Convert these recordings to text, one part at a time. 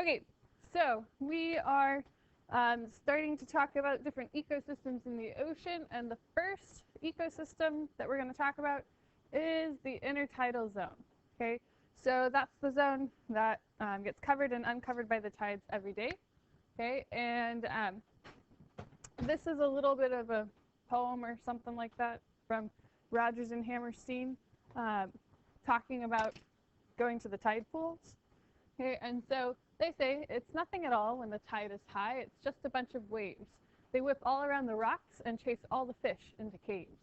Okay, so we are starting to talk about different ecosystems in the ocean, and the first ecosystem that we're going to talk about is the intertidal zone. Okay, so that's the zone that gets covered and uncovered by the tides every day. Okay, and this is a little bit of a poem or something like that from Rogers and Hammerstein, talking about going to the tide pools. Okay, and so they say it's nothing at all when the tide is high. It's just a bunch of waves. They whip all around the rocks and chase all the fish into caves.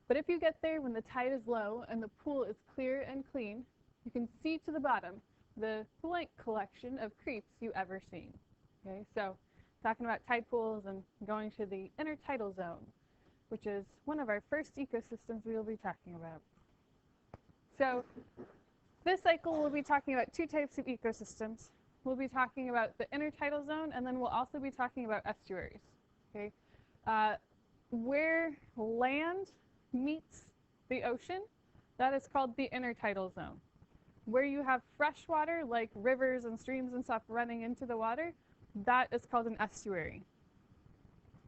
But if you get there when the tide is low and the pool is clear and clean, you can see to the bottom the blank collection of creeps you ever seen. Okay, so talking about tide pools and going to the intertidal zone, which is one of our first ecosystems we will be talking about. So this cycle we'll be talking about two types of ecosystems. We'll be talking about the intertidal zone, and then we'll also be talking about estuaries. Okay, where land meets the ocean, that is called the intertidal zone. Where you have fresh water, like rivers and streams and stuff running into the water, that is called an estuary.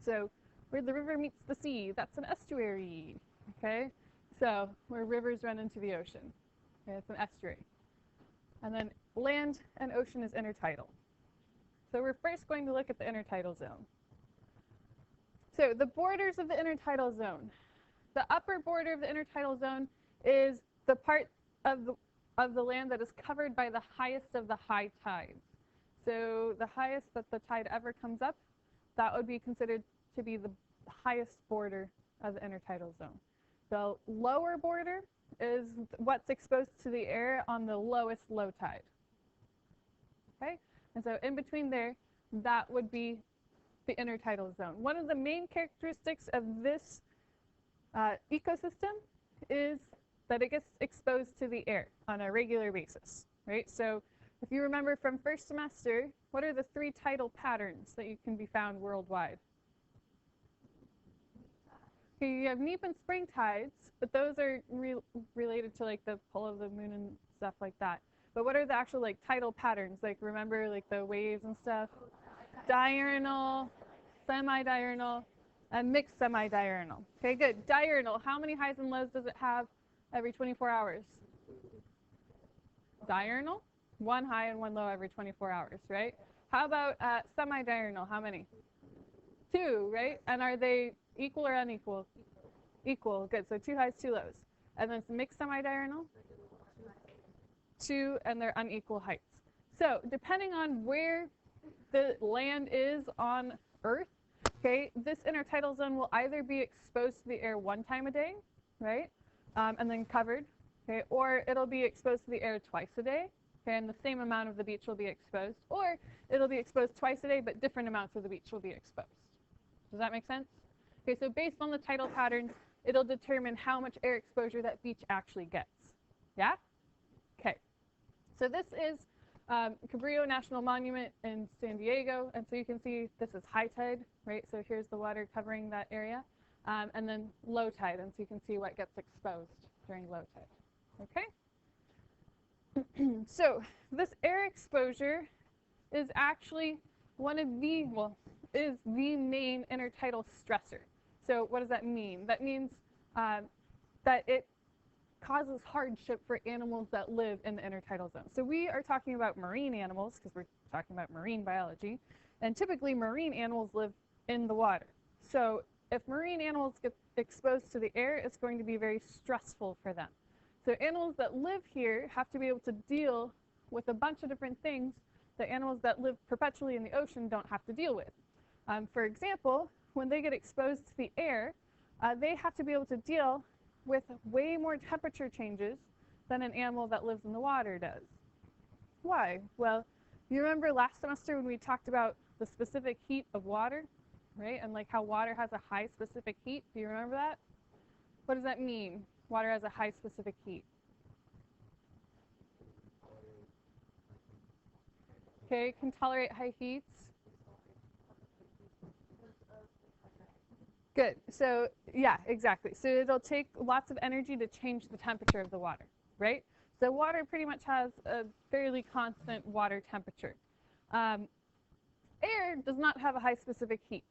So where the river meets the sea, that's an estuary. Okay, so where rivers run into the ocean, okay, it's an estuary. And then land and ocean is intertidal. So we're first going to look at the intertidal zone. So the borders of the intertidal zone. The upper border of the intertidal zone is the part of the land that is covered by the highest of the high tides. So the highest that the tide ever comes up, that would be considered to be the highest border of the intertidal zone. The lower border is what's exposed to the air on the lowest low tide. Okay? And so in between there, that would be the intertidal zone. One of the main characteristics of this ecosystem is that it gets exposed to the air on a regular basis, right? So if you remember from first semester, what are the three tidal patterns that you can be found worldwide? Okay, you have neap and spring tides, but those are related to like the pull of the moon and stuff like that. But what are the actual like tidal patterns? Like remember like the waves and stuff? Diurnal, semi-diurnal, and mixed semi-diurnal. Okay, good. Diurnal, how many highs and lows does it have every 24 hours? Diurnal, one high and one low every 24 hours, right? How about semi-diurnal, how many? Two, right? And are they equal or unequal? Equal, good. So two highs, two lows. And then mixed semi-diurnal? Two, and they're unequal heights. So depending on where the land is on Earth, okay, this intertidal zone will either be exposed to the air one time a day, right, and then covered, okay, or it'll be exposed to the air twice a day, okay, and the same amount of the beach will be exposed, or it'll be exposed twice a day, but different amounts of the beach will be exposed. Does that make sense? Okay, so based on the tidal patterns, it'll determine how much air exposure that beach actually gets. Yeah? Okay. So this is Cabrillo National Monument in San Diego, and so you can see this is high tide, right? So here's the water covering that area, and then low tide, and so you can see what gets exposed during low tide. Okay? So this air exposure is actually one of the, well, is the main intertidal stressor. So what does that mean? That means that it causes hardship for animals that live in the intertidal zone. So we are talking about marine animals because we're talking about marine biology, and typically marine animals live in the water. So if marine animals get exposed to the air, it's going to be very stressful for them. So animals that live here have to be able to deal with a bunch of different things that animals that live perpetually in the ocean don't have to deal with. For example, when they get exposed to the air, they have to be able to deal with way more temperature changes than an animal that lives in the water does. Why? Well, you remember last semester when we talked about the specific heat of water, right? And like how water has a high specific heat. Do you remember that? What does that mean? Water has a high specific heat. Okay, can tolerate high heats. Good. So yeah, exactly. So it'll take lots of energy to change the temperature of the water, right? So water pretty much has a fairly constant water temperature. Air does not have a high specific heat,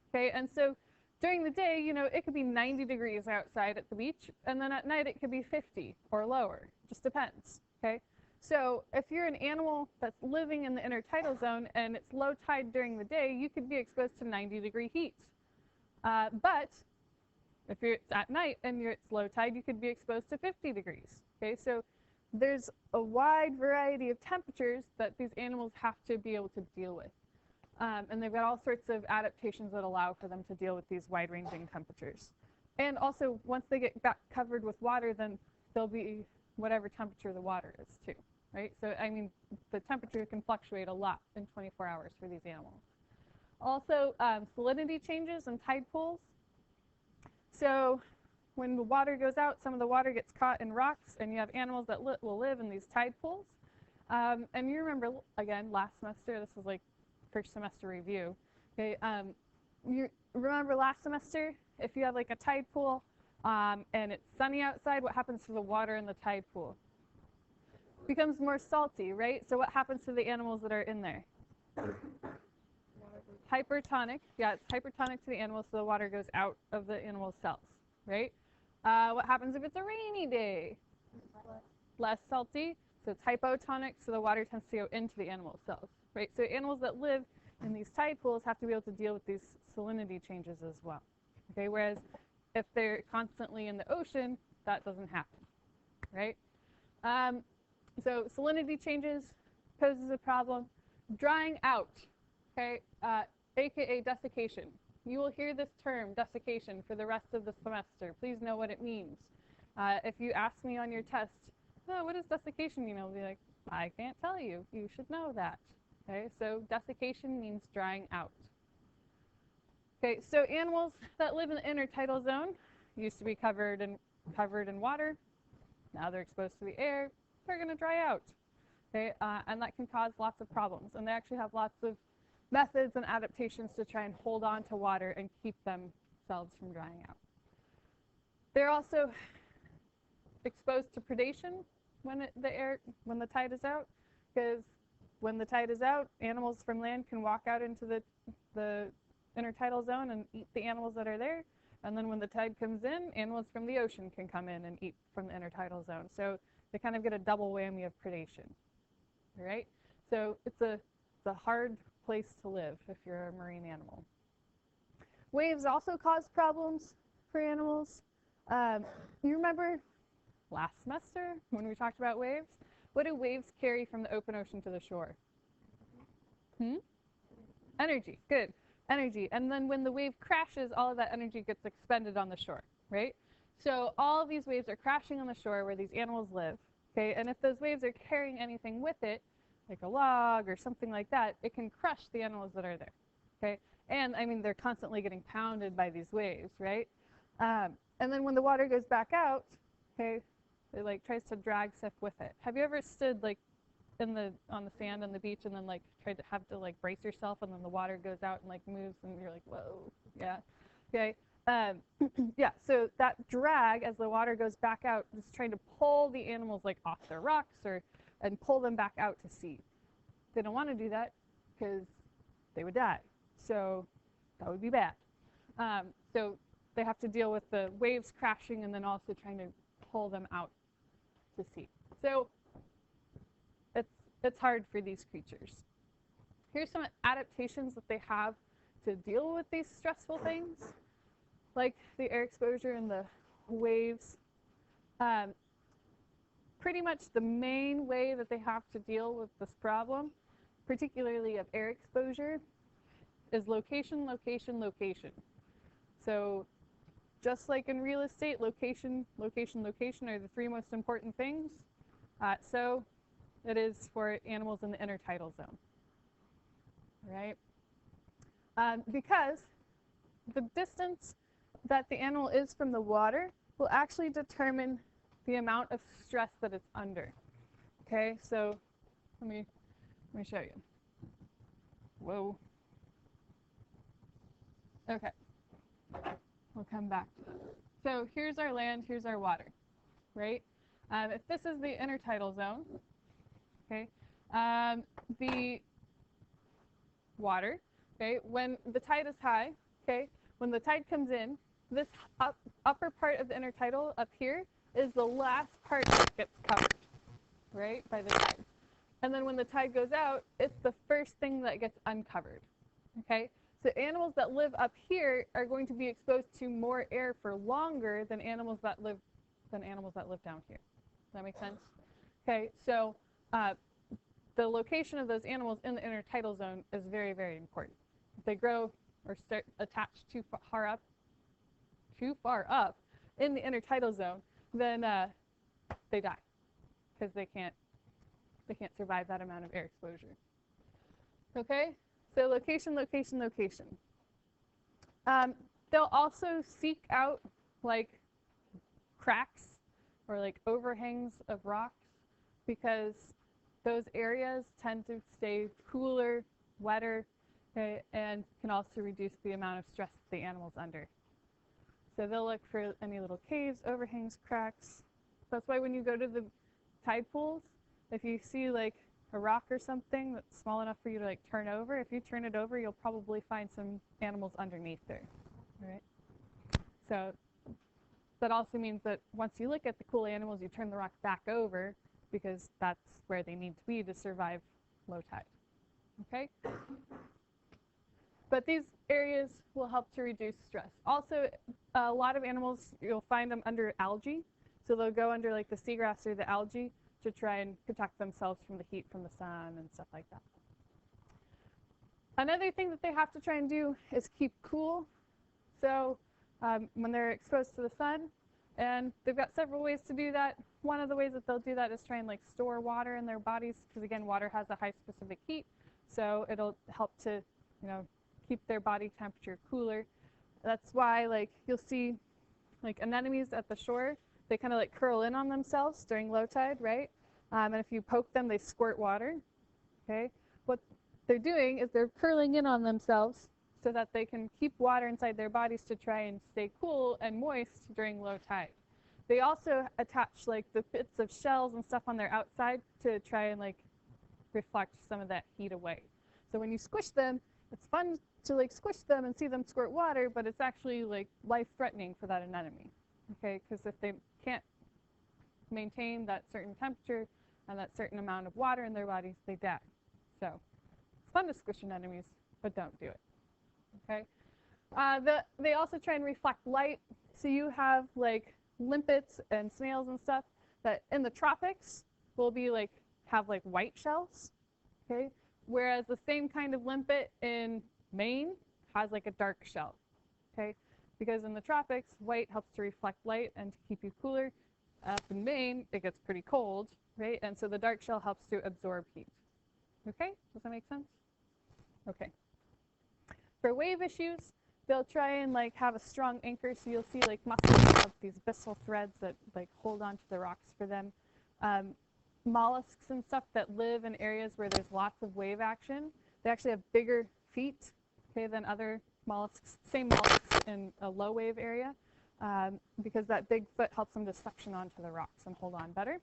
okay? And so during the day, you know, it could be 90 degrees outside at the beach, and then at night it could be 50 or lower. Just depends, okay? So if you're an animal that's living in the intertidal zone and it's low tide during the day, you could be exposed to 90-degree heat. But if it's at night and it's low tide, you could be exposed to 50 degrees, okay? So there's a wide variety of temperatures that these animals have to be able to deal with. And they've got all sorts of adaptations that allow for them to deal with these wide-ranging temperatures. And also, once they get back covered with water, then they'll be whatever temperature the water is, too, right? So, I mean, the temperature can fluctuate a lot in 24 hours for these animals. Also, salinity changes and tide pools. So, when the water goes out, some of the water gets caught in rocks, and you have animals that will live in these tide pools. And you remember, again, last semester, this was like first semester review. Okay, you remember last semester, if you have like a tide pool and it's sunny outside, what happens to the water in the tide pool? It becomes more salty, right? So what happens to the animals that are in there? Hypertonic. Yeah, it's hypertonic to the animals, so the water goes out of the animal's cells, right? What happens if it's a rainy day? Less salty. So it's hypotonic, so the water tends to go into the animal's cells, right? So animals that live in these tide pools have to be able to deal with these salinity changes as well, okay? Whereas if they're constantly in the ocean, that doesn't happen, right? So salinity changes poses a problem. Drying out, okay, aka desiccation. You will hear this term, desiccation, for the rest of the semester. Please know what it means. If you ask me on your test, oh, what does desiccation mean? I'll be like, I can't tell you. You should know that. Okay, so desiccation means drying out. Okay, so animals that live in the intertidal zone used to be covered in water. Now they're exposed to the air. They're going to dry out. Okay, and that can cause lots of problems. And they actually have lots of methods and adaptations to try and hold on to water and keep themselves from drying out. They're also exposed to predation when the tide is out, because when the tide is out, animals from land can walk out into the intertidal zone and eat the animals that are there. And then when the tide comes in, animals from the ocean can come in and eat from the intertidal zone. So they kind of get a double whammy of predation, right? So it's a hard place to live if you're a marine animal. Waves also cause problems for animals. You remember last semester when we talked about waves? What do waves carry from the open ocean to the shore? Energy. Good. Energy. And then when the wave crashes, all of that energy gets expended on the shore, right? So all of these waves are crashing on the shore where these animals live, okay? And if those waves are carrying anything with it, like a log or something like that, it can crush the animals that are there, okay? And, I mean, they're constantly getting pounded by these waves, right? And then when the water goes back out, okay, it like tries to drag stuff with it. Have you ever stood like on the sand on the beach and then like tried to have to like brace yourself and then the water goes out and like moves and you're like, whoa, yeah, okay. Yeah, so that drag as the water goes back out is trying to pull the animals like off their rocks and pull them back out to sea. They don't want to do that because they would die. So that would be bad. So they have to deal with the waves crashing and then also trying to pull them out to sea. So it's hard for these creatures. Here's some adaptations that they have to deal with these stressful things, like the air exposure and the waves. Pretty much the main way that they have to deal with this problem, particularly of air exposure, is location, location, location. So just like in real estate, location, location, location are the three most important things. So it is for animals in the intertidal zone, right? Because the distance that the animal is from the water will actually determine the amount of stress that it's under. Okay, so let me show you. Whoa. Okay, we'll come back to that. So here's our land, here's our water, right? If this is the intertidal zone, okay, the water. Okay, when the tide is high, okay, when the tide comes in, this upper part of the intertidal up here is the last part that gets covered, right, by the tide. And then when the tide goes out, it's the first thing that gets uncovered. Okay, so animals that live up here are going to be exposed to more air for longer than animals that live down here. Does that make sense? Okay, so the location of those animals in the intertidal zone is very, very important. If they grow or start attached too far up in the intertidal zone, then they die because they can't survive that amount of air exposure. Okay, so location, location, location. They'll also seek out like cracks or like overhangs of rocks because those areas tend to stay cooler, wetter, okay, and can also reduce the amount of stress the animal's under. So they'll look for any little caves, overhangs, cracks. That's why when you go to the tide pools, if you see like a rock or something that's small enough for you to like turn over, if you turn it over, you'll probably find some animals underneath there, right? So that also means that once you look at the cool animals, you turn the rock back over because that's where they need to be to survive low tide, okay? But these areas will help to reduce stress. Also, a lot of animals, you'll find them under algae. So they'll go under like the seagrass or the algae to try and protect themselves from the heat from the sun and stuff like that. Another thing that they have to try and do is keep cool. So when they're exposed to the sun, and they've got several ways to do that. One of the ways that they'll do that is try and like store water in their bodies, because again, water has a high specific heat, so it'll help to, keep their body temperature cooler. That's why like you'll see like anemones at the shore, they kind of like curl in on themselves during low tide, right? And if you poke them, they squirt water. Okay, what they're doing is they're curling in on themselves so that they can keep water inside their bodies to try and stay cool and moist during low tide. They also attach like the bits of shells and stuff on their outside to try and like reflect some of that heat away. So when you squish them, it's fun to like squish them and see them squirt water, but it's actually like life-threatening for that anemone. Okay, because if they can't maintain that certain temperature and that certain amount of water in their bodies, they die. So it's fun to squish anemones, but don't do it. Okay. They also try and reflect light. So you have like limpets and snails and stuff that in the tropics will be like have like white shells. Okay. Whereas the same kind of limpet in Maine has like a dark shell. Okay. Because in the tropics, white helps to reflect light and to keep you cooler. Up in Maine, it gets pretty cold, right? And so the dark shell helps to absorb heat. Okay. Does that make sense? Okay. For wave issues, they'll try and like have a strong anchor, so you'll see like mussels have these byssal threads that like hold onto the rocks for them. Mollusks and stuff that live in areas where there's lots of wave action, they actually have bigger feet, okay, than other mollusks, same mollusks in a low wave area, because that big foot helps them to suction onto the rocks and hold on better.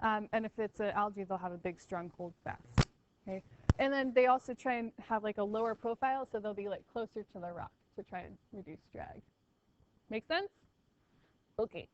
And if it's an algae, they'll have a big strong hold fast. Okay. And then they also try and have like a lower profile, so they'll be like closer to the rock to try and reduce drag. Make sense? Okay.